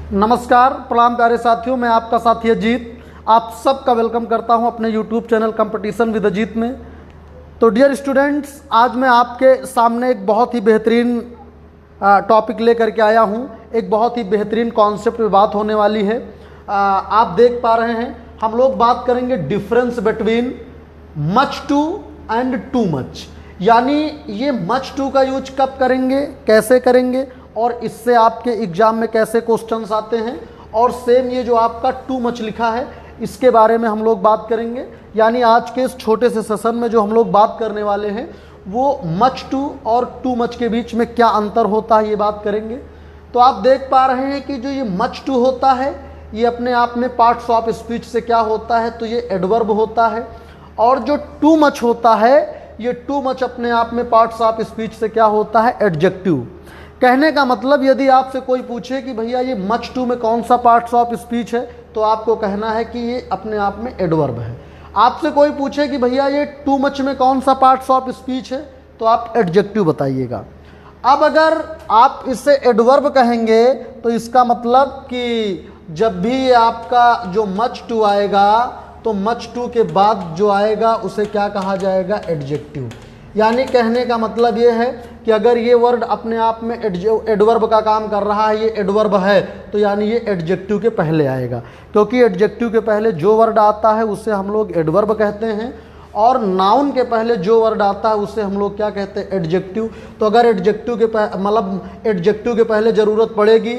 नमस्कार, प्रणाम प्यारे साथियों। मैं आपका साथी अजीत आप सबका वेलकम करता हूं अपने YouTube channel competition with Ajit में। तो डियर स्टूडेंट्स, आज मैं आपके सामने एक बहुत ही बेहतरीन टॉपिक लेकर के आया हूं। एक बहुत ही बेहतरीन कॉन्सेप्ट पे बात होने वाली है। आप देख पा रहे हैं, हम लोग बात करेंगे difference between much too and too much. यानी ये मच टू का यूज कब करेंगे, कैसे करेंगे और इससे आपके एग्जाम में कैसे क्वेश्चंस आते हैं, और सेम ये जो आपका टू मच लिखा है इसके बारे में हम लोग बात करेंगे। यानी आज के इस छोटे से सेशन में जो हम लोग बात करने वाले हैं वो मच टू और टू मच के बीच में क्या अंतर होता है ये बात करेंगे। तो आप देख पा रहे हैं कि जो ये मच टू होता है ये अपने आप में पार्ट्स ऑफ स्पीच से क्या होता है, तो ये एडवर्ब होता है। और जो टू मच होता है ये टू मच अपने आप में पार्ट्स ऑफ स्पीच से क्या होता है, एडजेक्टिव। कहने का मतलब यदि आपसे कोई पूछे कि भैया ये मच टू में कौन सा पार्ट्स ऑफ स्पीच है, तो आपको कहना है कि ये अपने आप में एडवर्ब है। आपसे कोई पूछे कि भैया ये टू मच में कौन सा पार्ट्स ऑफ स्पीच है, तो आप एडजेक्टिव बताइएगा। अब अगर आप इससे एडवर्ब कहेंगे तो इसका मतलब कि जब भी आपका जो मच टू आएगा तो मच टू के बाद जो आएगा उसे क्या कहा जाएगा, एडजेक्टिव। यानी कहने का मतलब ये है कि अगर ये वर्ड अपने आप में एडवर्ब का काम कर रहा है, ये एडवर्ब है, तो यानी ये एडजेक्टिव के पहले आएगा। क्योंकि एडजेक्टिव के पहले जो वर्ड आता है उसे हम लोग एडवर्ब कहते हैं, और नाउन के पहले जो वर्ड आता है उसे हम लोग क्या कहते हैं, एडजेक्टिव। तो अगर एडजेक्टिव के मतलब एडजेक्टिव के पहले ज़रूरत पड़ेगी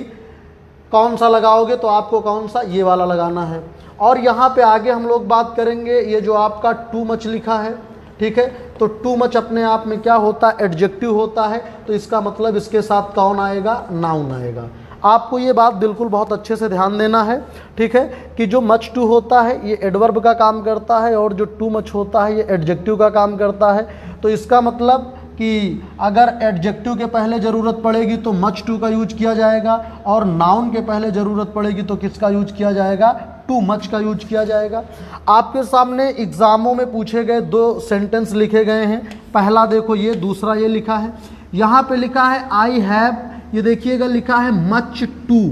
कौन सा लगाओगे, तो आपको कौन सा, ये वाला लगाना है। और यहाँ पे आगे हम लोग बात करेंगे ये जो आपका टू मच लिखा है, ठीक है, तो टू मच अपने आप में क्या होता है, एडजेक्टिव होता है। तो इसका मतलब इसके साथ कौन आएगा, नाउन आएगा। आपको ये बात बिल्कुल बहुत अच्छे से ध्यान देना है, ठीक है, कि जो मच टू होता है ये एडवर्ब का काम करता है और जो टू मच होता है ये एडजेक्टिव का काम करता है। तो इसका मतलब कि अगर एडजेक्टिव के पहले ज़रूरत पड़ेगी तो मच टू का यूज किया जाएगा, और नाउन के पहले ज़रूरत पड़ेगी तो किसका यूज किया जाएगा, टू मच का यूज किया जाएगा। आपके सामने एग्जामों में पूछे गए दो सेंटेंस लिखे गए हैं। पहला देखो ये, दूसरा ये लिखा है। यहाँ पे लिखा है आई हैव, ये देखिएगा लिखा है मच टू।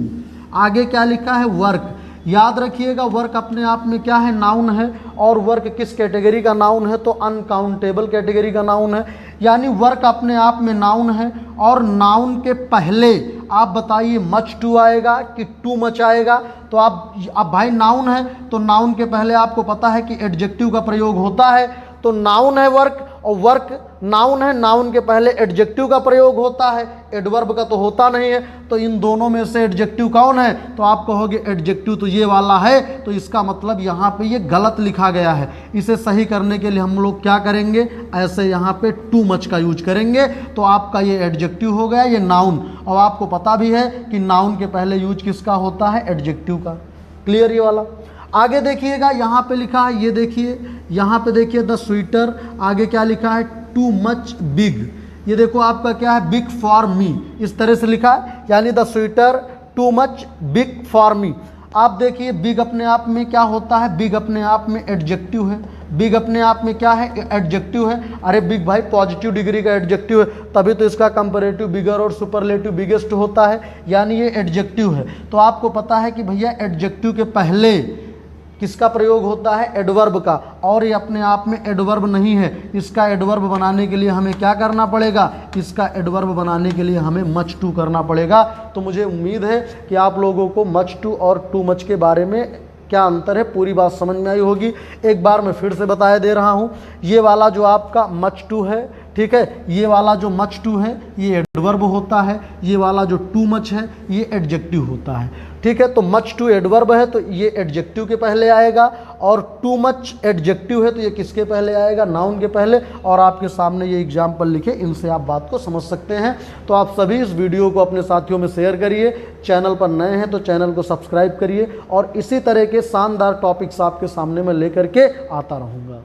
आगे क्या लिखा है, वर्क। याद रखिएगा वर्क अपने आप में क्या है, नाउन है। और वर्क किस कैटेगरी का नाउन है, तो अनकाउंटेबल कैटेगरी का नाउन है। यानी वर्क अपने आप में नाउन है, और नाउन के पहले आप बताइए मच टू आएगा कि टू मच आएगा। तो आप भाई नाउन है तो नाउन के पहले आपको पता है कि एडजेक्टिव का प्रयोग होता है। तो नाउन है वर्क, और वर्क नाउन है, नाउन के पहले एडजेक्टिव का प्रयोग होता है, एडवर्ब का तो होता नहीं है। तो इन दोनों में से एडजेक्टिव कौन है, तो आप कहोगे एडजेक्टिव तो ये वाला है। तो इसका मतलब यहाँ पे ये गलत लिखा गया है। इसे सही करने के लिए हम लोग क्या करेंगे, ऐसे यहाँ पे टू मच का यूज करेंगे। तो आपका ये एडजेक्टिव हो गया, ये नाउन। और आपको पता भी है कि नाउन के पहले यूज किसका होता है, एडजेक्टिव का। क्लियर ये वाला। आगे देखिएगा यहाँ पे लिखा है, ये देखिए यहाँ पे देखिए द स्वीटर। आगे क्या लिखा है, टू मच बिग। ये देखो आपका क्या है, बिग फॉर मी, इस तरह से लिखा है। यानी the sweater too much big for me. आप देखिए बिग अपने आप में क्या होता है, बिग अपने आप में एडजेक्टिव है। बिग अपने आप में क्या है, एडजेक्टिव है। अरे बिग भाई पॉजिटिव डिग्री का एडजेक्टिव है, तभी तो इसका कंपैरेटिव बिगर और सुपरलेटिव बिगेस्ट होता है। यानी ये एडजेक्टिव है। तो आपको पता है कि भैया एडजेक्टिव के पहले किसका प्रयोग होता है, एडवर्ब का। और ये अपने आप में एडवर्ब नहीं है। इसका एडवर्ब बनाने के लिए हमें क्या करना पड़ेगा, इसका एडवर्ब बनाने के लिए हमें मच टू करना पड़ेगा। तो मुझे उम्मीद है कि आप लोगों को मच टू और टू मच के बारे में क्या अंतर है पूरी बात समझ में आई होगी। एक बार मैं फिर से बताया दे रहा हूँ, ये वाला जो आपका मच टू है, ठीक है, ये वाला जो मच टू है ये एडवर्ब होता है। ये वाला जो टू मच है ये एडजेक्टिव होता है, ठीक है। तो मच टू एडवर्ब है तो ये एडजेक्टिव के पहले आएगा, और टू मच एडजेक्टिव है तो ये किसके पहले आएगा, नाउन के पहले। और आपके सामने ये एग्जाम्पल लिखे, इनसे आप बात को समझ सकते हैं। तो आप सभी इस वीडियो को अपने साथियों में शेयर करिए। चैनल पर नए हैं तो चैनल को सब्सक्राइब करिए, और इसी तरह के शानदार टॉपिक्स आपके सामने में लेकर के आता रहूँगा।